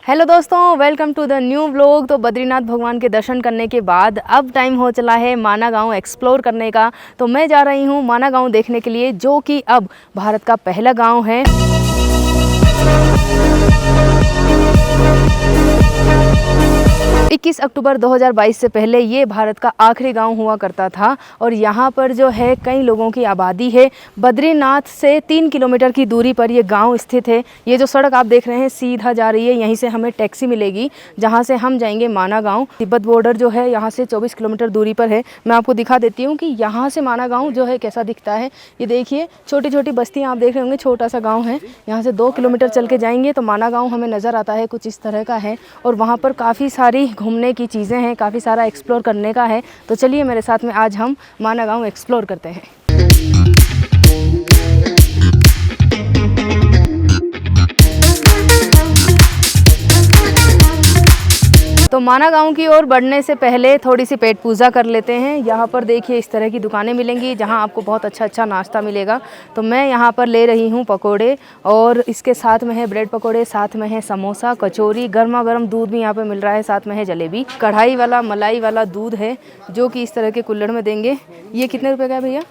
Hello दोस्तों, welcome to the new vlog. तो बद्रीनाथ भगवान के दर्शन करने के बाद अब टाइम हो चला है माना गांव एक्सप्लोर करने का। तो मैं जा रही हूं माना गांव देखने के लिए, जो कि अब भारत का पहला गांव है। 21 अक्टूबर 2022 से पहले ये भारत का आखिरी गांव हुआ करता था और यहाँ पर जो है कई लोगों की आबादी है। बद्रीनाथ से 3 किलोमीटर की दूरी पर ये गांव स्थित है। ये जो सड़क आप देख रहे हैं सीधा जा रही है, यहीं से हमें टैक्सी मिलेगी जहाँ से हम जाएंगे माना गांव। तिब्बत बॉर्डर जो है यहाँ से 24 किलोमीटर दूरी पर है। मैं आपको दिखा देती हूँ कि यहाँ से माना गाँव जो है कैसा दिखता है। ये देखिए छोटी छोटी बस्तियाँ आप देख रहे होंगे, छोटा सा गाँव है। यहाँ से 2 किलोमीटर चल के जाएंगे तो माना गाँव हमें नज़र आता है, कुछ इस तरह का है। और वहाँ पर काफ़ी सारी घूमने की चीज़ें हैं, काफ़ी सारा एक्सप्लोर करने का है। तो चलिए मेरे साथ में आज हम माना गाँव एक्सप्लोर करते हैं। तो माना गांव की ओर बढ़ने से पहले थोड़ी सी पेट पूजा कर लेते हैं। यहाँ पर देखिए इस तरह की दुकानें मिलेंगी जहाँ आपको बहुत अच्छा नाश्ता मिलेगा। तो मैं यहाँ पर ले रही हूँ पकोड़े और इसके साथ में है ब्रेड पकोड़े, साथ में है समोसा, कचौरी, गर्मा गर्म दूध भी यहाँ पे मिल रहा है, साथ में है जलेबी। कढ़ाई वाला मलाई वाला दूध है जो कि इस तरह के कुल्हड़ में देंगे। ये कितने रुपए का है भैया?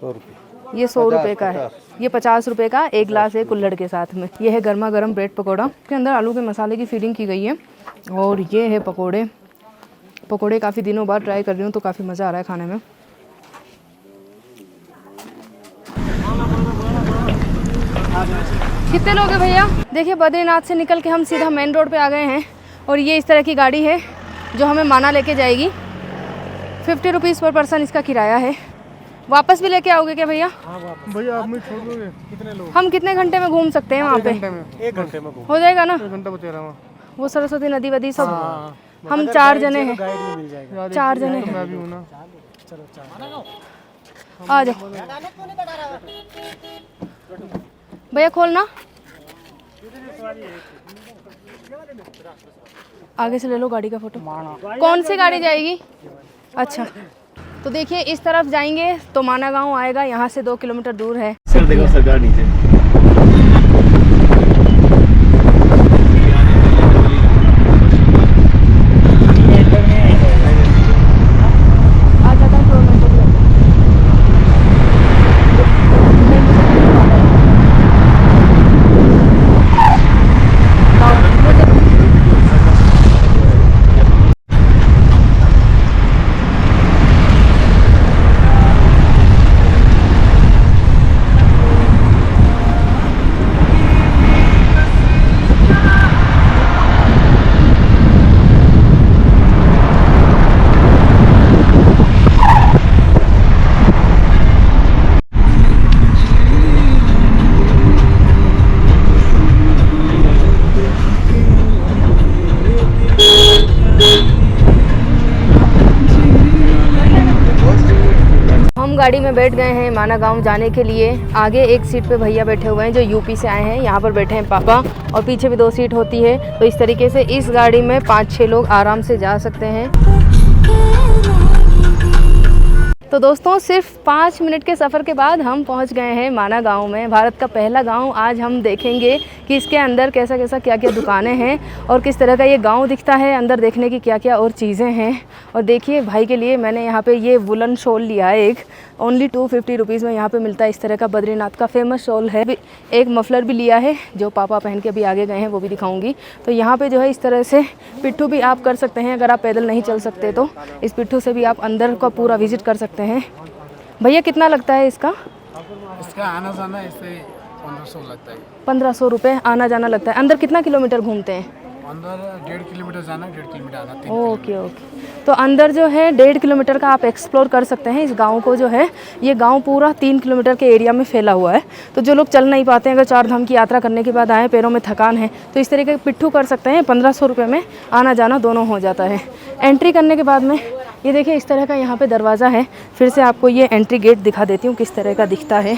100 रुपये। ये 100 रुपये का है। ये 50 रुपये का एक गिलास है कुल्हड़ के साथ में। ये है गर्मा गर्म ब्रेड पकौड़ा, इसके अंदर आलू के मसाले की फीलिंग की गई है। और ये है पकोड़े। पकोड़े काफ़ी दिनों बाद ट्राई कर रही हूँ तो काफ़ी मज़ा आ रहा है खाने में। कितने लोग हैं भैया? देखिए बद्रीनाथ से निकल के हम सीधा मेन रोड पे आ गए हैं और ये इस तरह की गाड़ी है जो हमें माना लेके जाएगी। 50 रुपीज़ पर पर्सन इसका किराया है। वापस भी लेके आओगे क्या भैया? भैया आप मुझे छोड़ दोगे? कितने लोग? हम कितने घंटे में घूम सकते हैं वहाँ पे? 1 घंटे में हो जाएगा ना? 1 घंटा बचा रहा। वो सरस्वती नदी वदी सब। हम 4 जने हैं। 4 जने हैं। मैं भी हूँ ना। आ जाओ भैया, खोलना। आगे से ले लो गाड़ी का फोटो। कौन सी गाड़ी जाएगी? अच्छा, तो देखिए इस तरफ जाएंगे तो माना गांव आएगा, यहाँ से 2 किलोमीटर दूर है। सर देखो सरकार नीचे। गाड़ी में बैठ गए हैं माना गांव जाने के लिए। आगे एक सीट पे भैया बैठे हुए हैं जो यूपी से आए हैं, यहाँ पर बैठे हैं पापा, और पीछे भी 2 सीट होती है। तो इस तरीके से इस गाड़ी में 5-6 लोग आराम से जा सकते हैं। तो दोस्तों सिर्फ 5 मिनट के सफ़र के बाद हम पहुंच गए हैं माना गांव में, भारत का पहला गांव। आज हम देखेंगे कि इसके अंदर कैसा क्या क्या दुकानें हैं और किस तरह का ये गांव दिखता है, अंदर देखने की क्या क्या और चीज़ें हैं। और देखिए भाई के लिए मैंने यहाँ पे ये वुलन शॉल लिया है, एक ओनली 250 रुपीज़ में यहाँ पे मिलता है। इस तरह का बद्रीनाथ का फेमस शॉल है। एक मफलर भी लिया है जो पापा पहन के अभी आगे गए हैं, वो भी दिखाऊंगी। तो यहाँ पे जो है इस तरह से पिट्ठू भी आप कर सकते हैं, अगर आप पैदल नहीं चल सकते तो इस पिट्ठू से भी आप अंदर का पूरा विजिट कर सकते हैं। भैया कितना लगता है इसका? इसका आना जाना इससे 1500 लगता है। 1500 रुपये आना जाना लगता है। अंदर कितना किलोमीटर घूमते हैं? अंदर 1.5 किलोमीटर जाना, 1.5 किलोमीटर आना। ओके। तो अंदर जो है 1.5 किलोमीटर का आप एक्सप्लोर कर सकते हैं। इस गांव को जो है, ये गांव पूरा 3 किलोमीटर के एरिया में फैला हुआ है। तो जो लोग चल नहीं पाते हैं, अगर 4 धाम की यात्रा करने के बाद आए, पैरों में थकान है, तो इस तरीके के पिट्ठू कर सकते हैं। 1500 रुपये में आना जाना दोनों हो जाता है। एंट्री करने के बाद में ये देखिए इस तरह का यहाँ पे दरवाज़ा है। फिर से आपको ये एंट्री गेट दिखा देती हूँ किस तरह का दिखता है।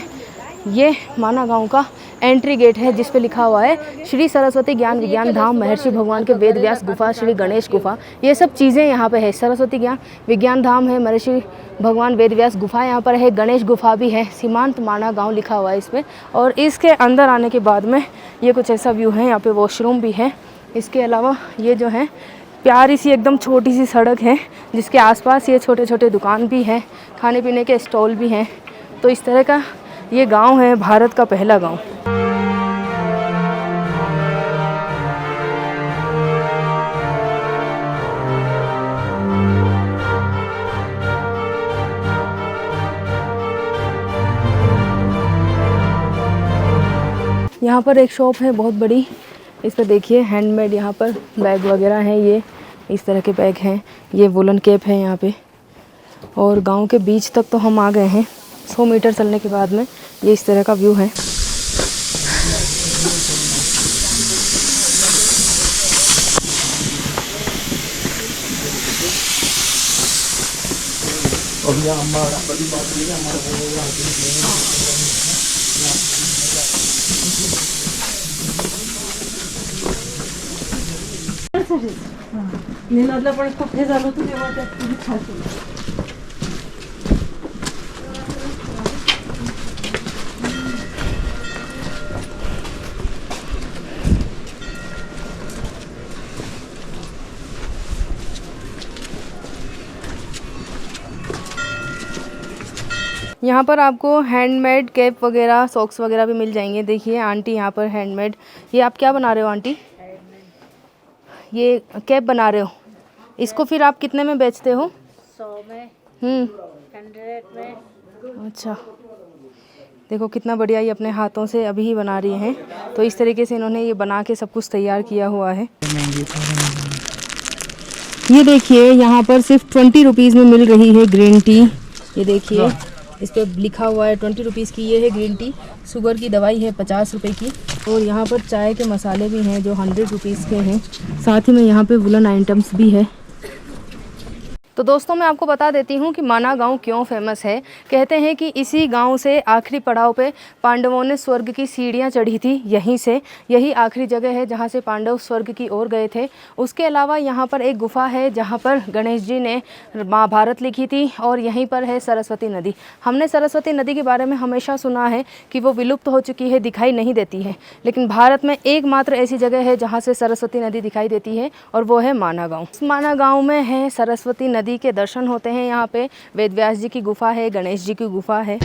ये माना गांव का एंट्री गेट है जिस पे लिखा हुआ है श्री सरस्वती ज्ञान विज्ञान धाम, महर्षि भगवान के वेद व्यास गुफा, श्री गणेश गुफा। ये सब चीज़ें यहाँ पे है। सरस्वती ज्ञान विज्ञान धाम है, महर्षि भगवान वेद व्यास गुफा यहाँ पर है, गणेश गुफा भी है, सीमांत माना गांव लिखा हुआ है इस पर। और इसके अंदर आने के बाद में ये कुछ ऐसा व्यू है। यहाँ पे वॉशरूम भी है इसके अलावा ये जो है प्यारी सी एकदम छोटी सी सड़क है जिसके आसपास ये छोटे छोटे दुकान भी हैं, खाने पीने के स्टॉल भी हैं। तो इस तरह का ये गांव है, भारत का पहला गांव। यहाँ पर एक शॉप है बहुत बड़ी, इस पर देखिए हैंडमेड यहाँ पर बैग वगैरह हैं। ये इस तरह के बैग हैं, ये वुलन कैप है यहाँ पे। और गांव के बीच तक तो हम आ गए हैं। 100 मीटर चलने के बाद में ये इस तरह का व्यू है। पण खूप हे झालं होतं तेव्हा त्यात तुम्ही खाल्लं। यहाँ पर आपको हैंडमेड कैप वगैरह, सॉक्स वगैरह भी मिल जाएंगे। देखिए आंटी यहाँ पर हैंडमेड, ये आप क्या बना रहे हो आंटी? ये कैप बना रहे हो, इसको फिर आप कितने में बेचते हो? 100 में, 100 में। अच्छा, देखो कितना बढ़िया, ये अपने हाथों से अभी ही बना रही हैं। तो इस तरीके से इन्होंने ये बना के सब कुछ तैयार किया हुआ है। ये देखिए यहाँ पर सिर्फ 20 रुपीज़ में मिल रही है ग्रीन टी। ये देखिए इस पर लिखा हुआ है 20 रुपीज़ की ये है ग्रीन टी। शुगर की दवाई है 50 रुपए की। और यहाँ पर चाय के मसाले भी हैं जो 100 रुपीज़ के हैं। साथ ही में यहाँ पे वुलन आइटम्स भी है। तो दोस्तों मैं आपको बता देती हूँ कि माना गांव क्यों फेमस है। कहते हैं कि इसी गांव से आखिरी पड़ाव पे पांडवों ने स्वर्ग की सीढ़ियाँ चढ़ी थी। यहीं से, यही आखिरी जगह है जहाँ से पांडव स्वर्ग की ओर गए थे। उसके अलावा यहाँ पर एक गुफा है जहाँ पर गणेश जी ने महाभारत लिखी थी। और यहीं पर है सरस्वती नदी। हमने सरस्वती नदी के बारे में हमेशा सुना है कि वो विलुप्त हो चुकी है, दिखाई नहीं देती है। लेकिन भारत में एकमात्र ऐसी जगह है जहाँ से सरस्वती नदी दिखाई देती है और वो है माना गाँव। इस माना गाँव में है सरस्वती नदी के दर्शन होते हैं। यहाँ पे वेद व्यास जी की गुफा है, गणेश जी की गुफा है।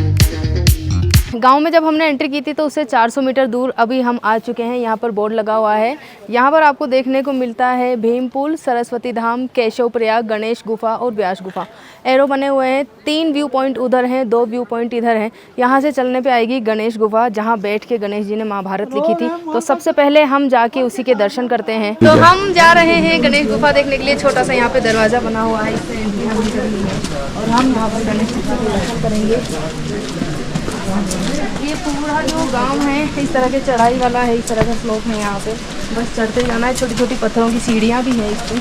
गांव में जब हमने एंट्री की थी तो उससे 400 मीटर दूर अभी हम आ चुके हैं। यहाँ पर बोर्ड लगा हुआ है। यहाँ पर आपको देखने को मिलता है भीमपुल, सरस्वती धाम, केशव प्रयाग, गणेश गुफा और व्यास गुफा। एरो बने हुए हैं। 3 व्यू पॉइंट उधर हैं, 2 व्यू पॉइंट इधर हैं। यहाँ से चलने पे आएगी गणेश गुफा जहाँ बैठ के गणेश जी ने महाभारत लिखी थी। तो सबसे पहले हम जाके उसी के दर्शन करते हैं। तो हम जा रहे हैं गणेश गुफा देखने के लिए। छोटा सा यहाँ पे दरवाज़ा बना हुआ है, इससे एंट्री हमने करनी है और हम यहाँ पर गणेश गुफा के दर्शन करेंगे। ये पूरा जो गांव है इस तरह के चढ़ाई वाला है, इस तरह का स्लोप है। यहाँ पे बस चढ़ते जाना है। छोटी छोटी पत्थरों की सीढ़ियाँ भी हैं इस पर।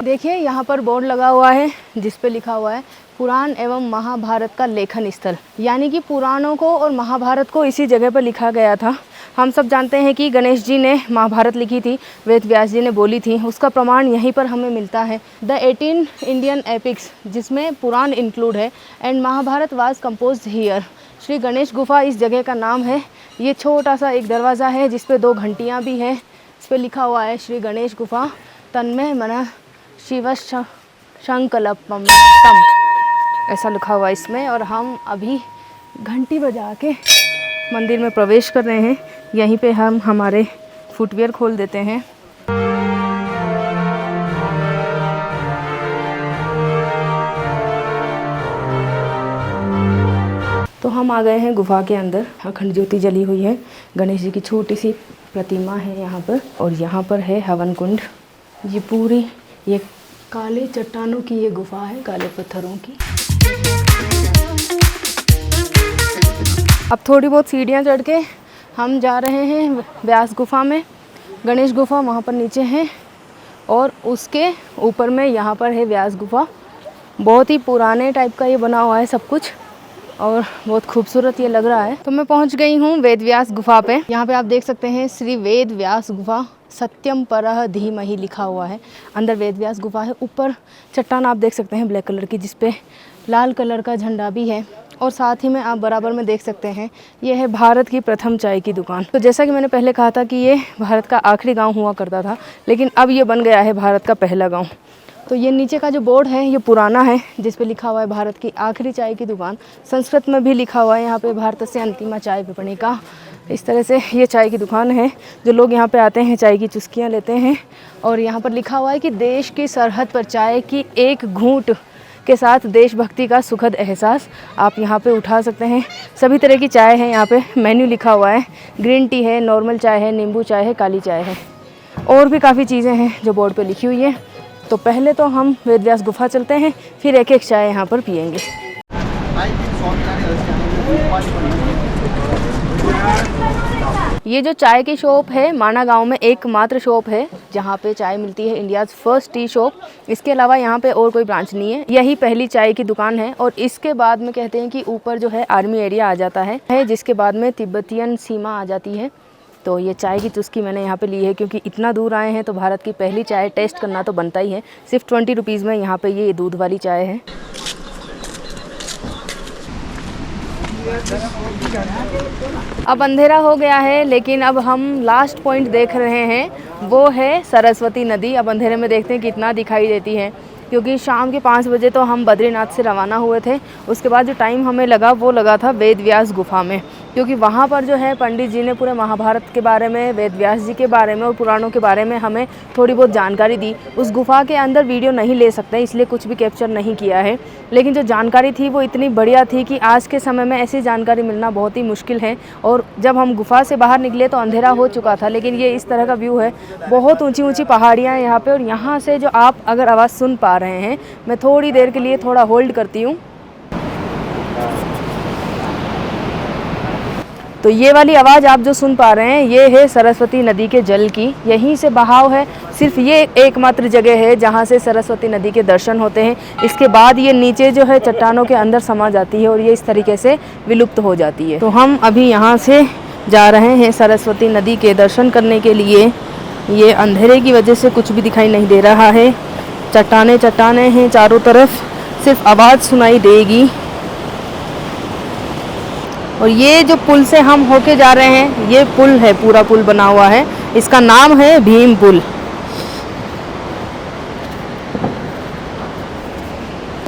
देखिए यहाँ पर बोर्ड लगा हुआ है जिस पे लिखा हुआ है पुराण एवं महाभारत का लेखन स्थल। यानी कि पुराणों को और महाभारत को इसी जगह पर लिखा गया था। हम सब जानते हैं कि गणेश जी ने महाभारत लिखी थी, वेद व्यास जी ने बोली थी, उसका प्रमाण यहीं पर हमें मिलता है। द 18 इंडियन एपिक्स जिसमें पुराण इंक्लूड है and Mahabharata was composed here. Shri Ganesh गुफा इस जगह का नाम है। ये छोटा सा एक दरवाज़ा है जिस पे 2 घंटियाँ भी हैं। इस पर लिखा हुआ है श्री गणेश गुफा तन्मय मन शिव संकल्पम तम, ऐसा लिखा हुआ है इसमें। और हम अभी घंटी बजा के मंदिर में प्रवेश कर रहे हैं। यहीं पे हम हमारे फुटवियर खोल देते हैं। तो हम आ गए हैं गुफा के अंदर। अखंड ज्योति जली हुई है। गणेश जी की छोटी सी प्रतिमा है यहाँ पर। और यहाँ पर है हवन कुंड। ये पूरी ये काले चट्टानों की ये गुफा है, काले पत्थरों की। अब थोड़ी बहुत सीढ़ियाँ चढ़ के हम जा रहे हैं व्यास गुफा में। गणेश गुफा वहाँ पर नीचे है और उसके ऊपर में यहाँ पर है व्यास गुफा। बहुत ही पुराने टाइप का ये बना हुआ है सब कुछ और बहुत खूबसूरत ये लग रहा है। तो मैं पहुँच गई हूँ वेद व्यास गुफा पे। यहाँ पे आप देख सकते हैं श्री वेद व्यास गुफा सत्यम परः धीमहि लिखा हुआ है। अंदर वेद व्यास गुफा है। ऊपर चट्टान आप देख सकते हैं ब्लैक कलर की, जिसपे लाल कलर का झंडा भी है। और साथ ही में आप बराबर में देख सकते हैं ये है भारत की प्रथम चाय की दुकान। तो जैसा कि मैंने पहले कहा था कि ये भारत का आखिरी गांव हुआ करता था, लेकिन अब ये बन गया है भारत का पहला गांव। तो ये नीचे का जो बोर्ड है ये पुराना है, जिस पे लिखा हुआ है भारत की आखिरी चाय की दुकान। संस्कृत में भी लिखा हुआ है यहाँ पे भारत से अंतिमा चाय विपणिका। इस तरह से ये चाय की दुकान है। जो लोग यहाँ पे आते हैं चाय की चुस्कियाँ लेते हैं। और यहाँ पर लिखा हुआ है कि देश की सरहद पर चाय की एक घूंट के साथ देशभक्ति का सुखद एहसास। आप यहाँ पे उठा सकते हैं। सभी तरह की चाय है यहाँ पे, मेन्यू लिखा हुआ है। ग्रीन टी है, नॉर्मल चाय है, नींबू चाय है, काली चाय है, और भी काफ़ी चीज़ें हैं जो बोर्ड पे लिखी हुई है। तो पहले तो हम वेद व्यास गुफा चलते हैं, फिर एक एक चाय यहाँ पर पियेंगे। ये जो चाय की शॉप है माना गांव में एकमात्र शॉप है जहाँ पे चाय मिलती है, इंडियाज़ फर्स्ट टी शॉप। इसके अलावा यहाँ पे और कोई ब्रांच नहीं है, यही पहली चाय की दुकान है। और इसके बाद में कहते हैं कि ऊपर जो है आर्मी एरिया आ जाता है, जिसके बाद में तिब्बतियन सीमा आ जाती है। तो ये चाय की चुस्की मैंने यहाँ पे ली है, क्योंकि इतना दूर आए हैं तो भारत की पहली चाय टेस्ट करना तो बनता ही है। सिर्फ 20 रुपीज़ में यहाँ पे ये दूध वाली चाय है। अब अंधेरा हो गया है, लेकिन अब हम लास्ट पॉइंट देख रहे हैं, वो है सरस्वती नदी। अब अंधेरे में देखते हैं कितना दिखाई देती है, क्योंकि शाम के 5 बजे तो हम बद्रीनाथ से रवाना हुए थे। उसके बाद जो टाइम हमें लगा वो लगा था वेद व्यास गुफा में, क्योंकि वहाँ पर जो है पंडित जी ने पूरे महाभारत के बारे में, वेद व्यास जी के बारे में और पुराणों के बारे में हमें थोड़ी बहुत जानकारी दी। उस गुफा के अंदर वीडियो नहीं ले सकते, इसलिए कुछ भी कैप्चर नहीं किया है, लेकिन जो जानकारी थी वो इतनी बढ़िया थी कि आज के समय में ऐसी जानकारी मिलना बहुत ही मुश्किल है। और जब हम गुफा से बाहर निकले तो अंधेरा हो चुका था, लेकिन ये इस तरह का व्यू है। बहुत ऊंची ऊंची पहाड़ियाँ हैं यहाँ पे, और यहाँ से जो आप अगर आवाज़ सुन पा रहे हैं, मैं थोड़ी देर के लिए थोड़ा होल्ड करती हूँ। तो ये वाली आवाज़ आप जो सुन पा रहे हैं ये है सरस्वती नदी के जल की। यहीं से बहाव है, सिर्फ ये एकमात्र जगह है जहाँ से सरस्वती नदी के दर्शन होते हैं। इसके बाद ये नीचे जो है चट्टानों के अंदर समा जाती है और ये इस तरीके से विलुप्त हो जाती है। तो हम अभी यहाँ से जा रहे हैं सरस्वती नदी के दर्शन करने के लिए। ये अंधेरे की वजह से कुछ भी दिखाई नहीं दे रहा है, चट्टाने चट्टाने हैं चारों तरफ, सिर्फ आवाज़ सुनाई देगी। और ये जो पुल से हम होके जा रहे हैं, ये पुल है, पूरा पुल बना हुआ है, इसका नाम है भीम पुल।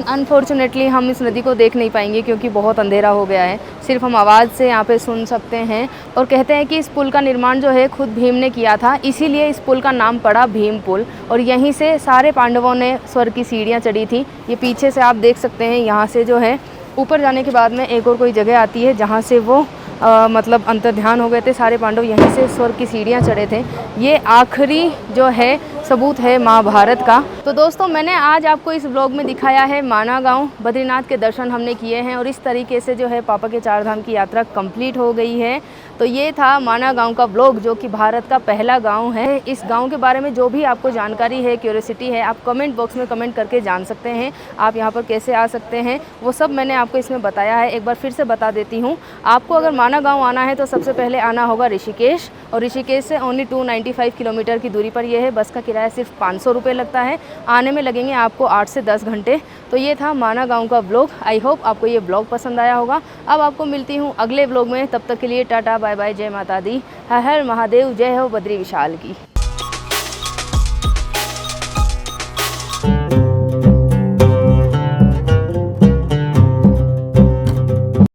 अनफॉर्चुनेटली हम इस नदी को देख नहीं पाएंगे क्योंकि बहुत अंधेरा हो गया है, सिर्फ हम आवाज़ से यहाँ पे सुन सकते हैं। और कहते हैं कि इस पुल का निर्माण जो है खुद भीम ने किया था, इसीलिए इस पुल का नाम पड़ा भीम पुल। और यहीं से सारे पांडवों ने स्वर्ग की सीढ़ियाँ चढ़ी थी। ये पीछे से आप देख सकते हैं, यहाँ से जो है ऊपर जाने के बाद में एक और कोई जगह आती है जहाँ से वो मतलब अंतर्ध्यान हो गए थे सारे पांडव, यहीं से स्वर्ग की सीढ़ियाँ चढ़े थे। ये आखिरी जो है सबूत है महाभारत का। तो दोस्तों मैंने आज आपको इस व्लॉग में दिखाया है माना गांव। बद्रीनाथ के दर्शन हमने किए हैं और इस तरीके से जो है पापा के 4 धाम की यात्रा कंप्लीट हो गई है। तो ये था माना गांव का व्लॉग, जो कि भारत का पहला गांव है। इस गांव के बारे में जो भी आपको जानकारी है, क्यूरियोसिटी है, आप कमेंट बॉक्स में कमेंट करके जान सकते हैं। आप यहाँ पर कैसे आ सकते हैं वो सब मैंने आपको इसमें बताया है। एक बार फिर से बता देती हूँ, आपको अगर माना गांव आना है तो सबसे पहले आना होगा ऋषिकेश, और ऋषिकेश से ओनली 295 किलोमीटर की दूरी पर यह है। बस का किराया सिर्फ 500 रुपये लगता है, आने में लगेंगे आपको 8 से 10 घंटे। तो ये था माना गांव का व्लॉग। आई होप आपको ये व्लॉग पसंद आया होगा। अब आपको मिलती हूँ अगले व्लॉग में, तब तक के लिए टाटा बाय बाय, जय माता दी, हर हर महादेव, जय हो बद्री विशाल की।